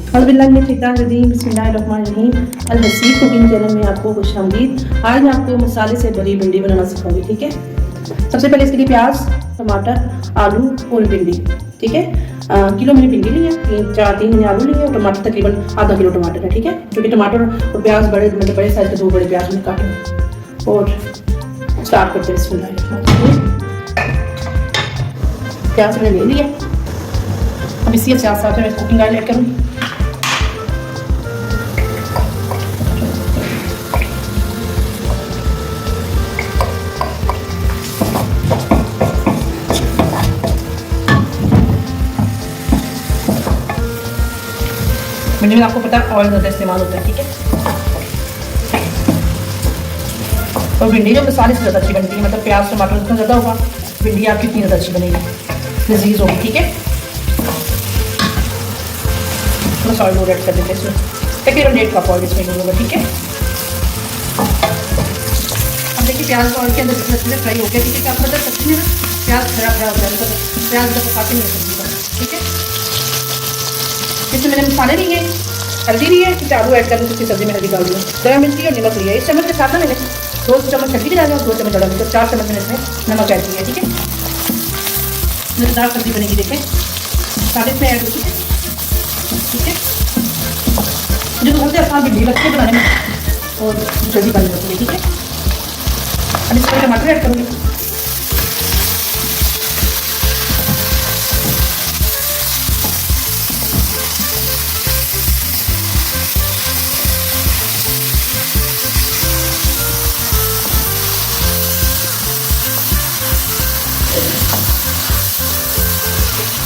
बिस्मिल्लाहिर्रहमानिर्रहीम। अल Haseeb cooking channel में आपको खुशामदीद। आज मैं आपको मसाले से भरी भिंडी बनाना सिखाऊंगी। ठीक है, सबसे पहले इसके लिए प्याज, टमाटर, आलू और भिंडी। ठीक है, किलो मैंने भिंडी ली है, तीन मैंने आलू लिए और टमाटर तकरीबन आधा किलो टमाटर है। ठीक है, क्योंकि टमाटर और प्याज बड़े मतलब बड़े साइज के 2 बड़े प्याज में काटे। और स्टार्ट करते हैं। बिस्मिल्लाहिर्रहमानिर्रहीम। प्याज मैंने ले लिया। अब इसी के साथ मैं कुकिंग ऑयल ऐड करूँगी। भिंडी में आपको पता है ऑयल ज़्यादा इस्तेमाल होता है। ठीक है, और भिंडी जो मसाले से ज़्यादा अच्छी बनती है, मतलब प्याज टमाटर जितना ज़्यादा होगा भिंडी आपकी इतनी ज़्यादा अच्छी बनेगी, लजीज होगी। ठीक है, बस ऑयल और ऐड कर देते हैं इसमें, तकरीबन 1.5 कप ऑयल इसमें होगा। ठीक है, अब देखिए प्याज ऑयल के अंदर जितना अच्छे से फ्राई हो गया। ठीक है, क्या मतलब सब्जी में ना प्याज खड़ा खड़ा हो जाए, प्याज जब पकाते नहीं है सब्जी का। ठीक है, इसमें मैंने मसाले लिए, हल्दी ली है, क्योंकि आलू ऐड करने से सब्जी में हल्दी डाल दी है, गरम मिर्ची और नमक लिया है। इस चम्मच के साथ ना मैंने 2 चम्मच हल्दी डाला और 2 चम्मच डाला, तो 4 चम्मच मैंने इसमें नमक ऐड किया है। ठीक है, मज़ेदार सब्जी बनेगी। देखें मसाले इसमें ऐड होती है। ठीक है, मुझे तो सबसे आसान भिंडी लगती है बनाने में और जल्दी बन जाती है। ठीक है, अब इसमें टमाटर ऐड करूँगी।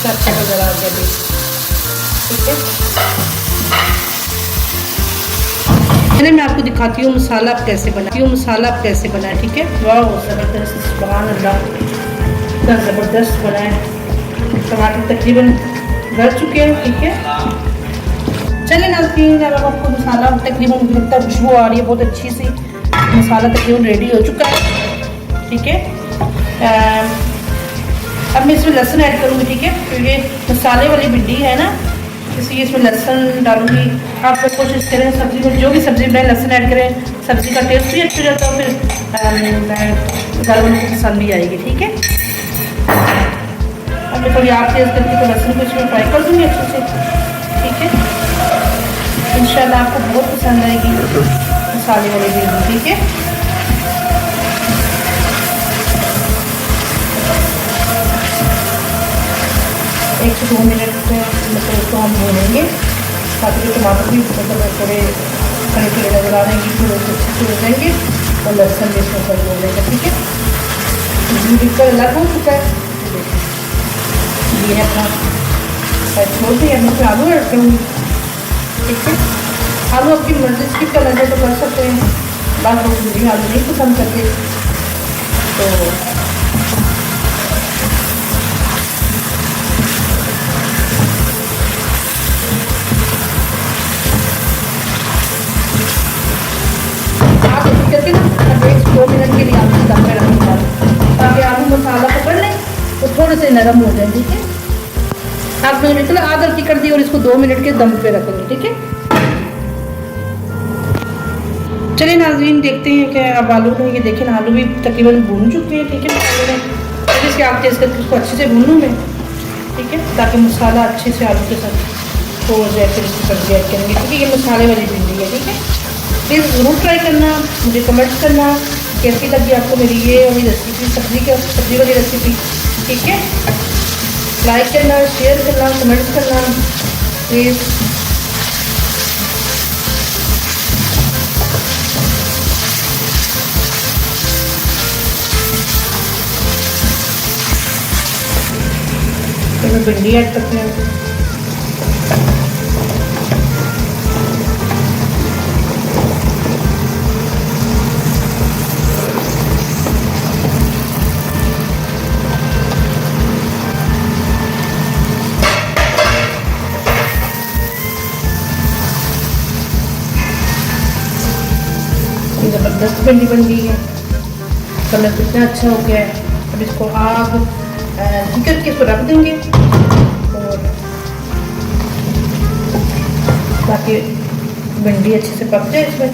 अच्छा कलर आ गया। ठीक है, पहले मैं आपको दिखाती हूँ मसाला कैसे बना है। ठीक है, वाह ज़बरदस्त, सुभान अल्लाह, इतना ज़बरदस्त बना है। टमाटर तकरीबन गल चुके हैं। ठीक है, चलिए नाज़रीन, अब आपको मसाला तकरीबन मुझे लगता है खुशबू आ रही है बहुत अच्छी सी, मसाला तकरीबन रेडी हो चुका है। ठीक है, अब मैं इसमें लहसुन ऐड करूँगी। ठीक है, क्योंकि मसाले वाली भिंडी है ना, इसलिए इसमें लहसुन डालूँगी। आप लोग कोशिश करें सब्ज़ी में, जो भी सब्ज़ी बनाए लहसुन ऐड करें, सब्ज़ी का टेस्ट भी अच्छा रहता है, फिर घर वालों को पसंद भी आएगी। ठीक है, अब मैं थोड़ी आग तेज़ करके तो लहसुन को इसमें फ्राई कर दूँगी अच्छे से। ठीक है, इंशाल्लाह आपको बहुत पसंद आएगी मसाले वाली भिंडी। ठीक है, एक से 2 मिनट मतलब इसको हम भूनेंगे ताकि जो टमाटर भी मतलब थोड़े खड़े खड़े नजर आ रहे हैं, थोड़े अच्छे से हो जाएंगे और लहसुन भी इसमें फ्राई हो जाएगा। ठीक है, बिल्कुल अलग हो चुका है। ये है अपना छोड़ दिया, मैं इसमें आलू ऐड करूँगी। ठीक है, आलू आपकी मर्जी स्किप करना चाहे तो कर सकते हैं, बात लोग मुझे आलू नहीं पसंद करते तो करके ना 1-2 मिनट के लिए आलू दम पे रखूँगा ताकि आलू मसाला पकड़ लें तो थोड़े से नरम हो जाए। ठीक है, आपने बिल्कुल आग हल्की कर दी और इसको 2 मिनट के दम पे रखेंगे। ठीक है, चलिए नाज़रीन देखते हैं कि अब आलू में, ये देखें आलू भी तकरीबन भून चुके हैं। ठीक है, मसाले में इसके आग तेज़ करके उसको अच्छे से भूनूँ मैं। ठीक है, ताकि मसाला अच्छे से आलू के साथ हो जाए, फिर इसकी सब्जी ऐड करेंगे क्योंकि ये मसाले वाली भिंडी है। ठीक है, प्लीज़ ज़रूर ट्राई करना, मुझे कमेंट्स करना कैसी लगी आपको मेरी ये वाली रेसिपी, सब्जी वाली रेसिपी। ठीक है, लाइक करना, शेयर करना, कमेंट्स करना प्लीज़। तो मैं भिंडी ऐड करते हैं। ज़बरदस्त भिंडी बन गई है, कलर कितना अच्छा हो गया है। अब इसको आग करके इसको रख देंगे और ताकि भिंडी अच्छे से पक जाए इसमें।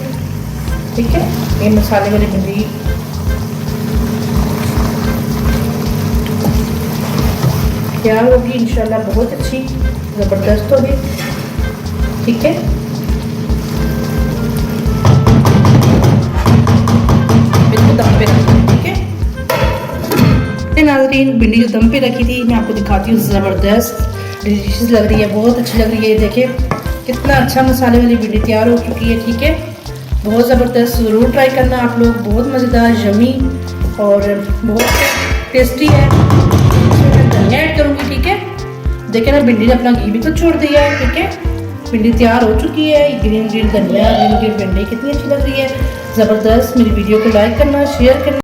ठीक है, ये मसाले वाली भिंडी तैयार होगी इंशाल्लाह, बहुत अच्छी ज़बरदस्त होगी। ठीक है, बिल्कुल दम पे रखी। ठीक है नाज़रीन, भिंडी जो दम पे रखी थी मैं आपको दिखाती हूँ, ज़बरदस्त डिलीशियस लग रही है, बहुत अच्छी लग रही है। देखिए कितना अच्छा मसाले वाली भिंडी तैयार हो चुकी है। ठीक है, बहुत ज़बरदस्त, ज़रूर ट्राई करना आप लोग, बहुत मज़ेदार, यमी और बहुत टेस्टी है। इसमें मैं धनिया ऐड करूँगी। ठीक है, देखिए ना भिंडी ने अपना घी भी तो छोड़ दिया है। ठीक है, भिंडी तैयार हो चुकी है। ग्रीन ग्रीन धनिया, ग्रीन ग्रीन भिंडी कितनी अच्छी लग रही है, ज़बरदस्त। मेरी वीडियो को लाइक करना, शेयर करना।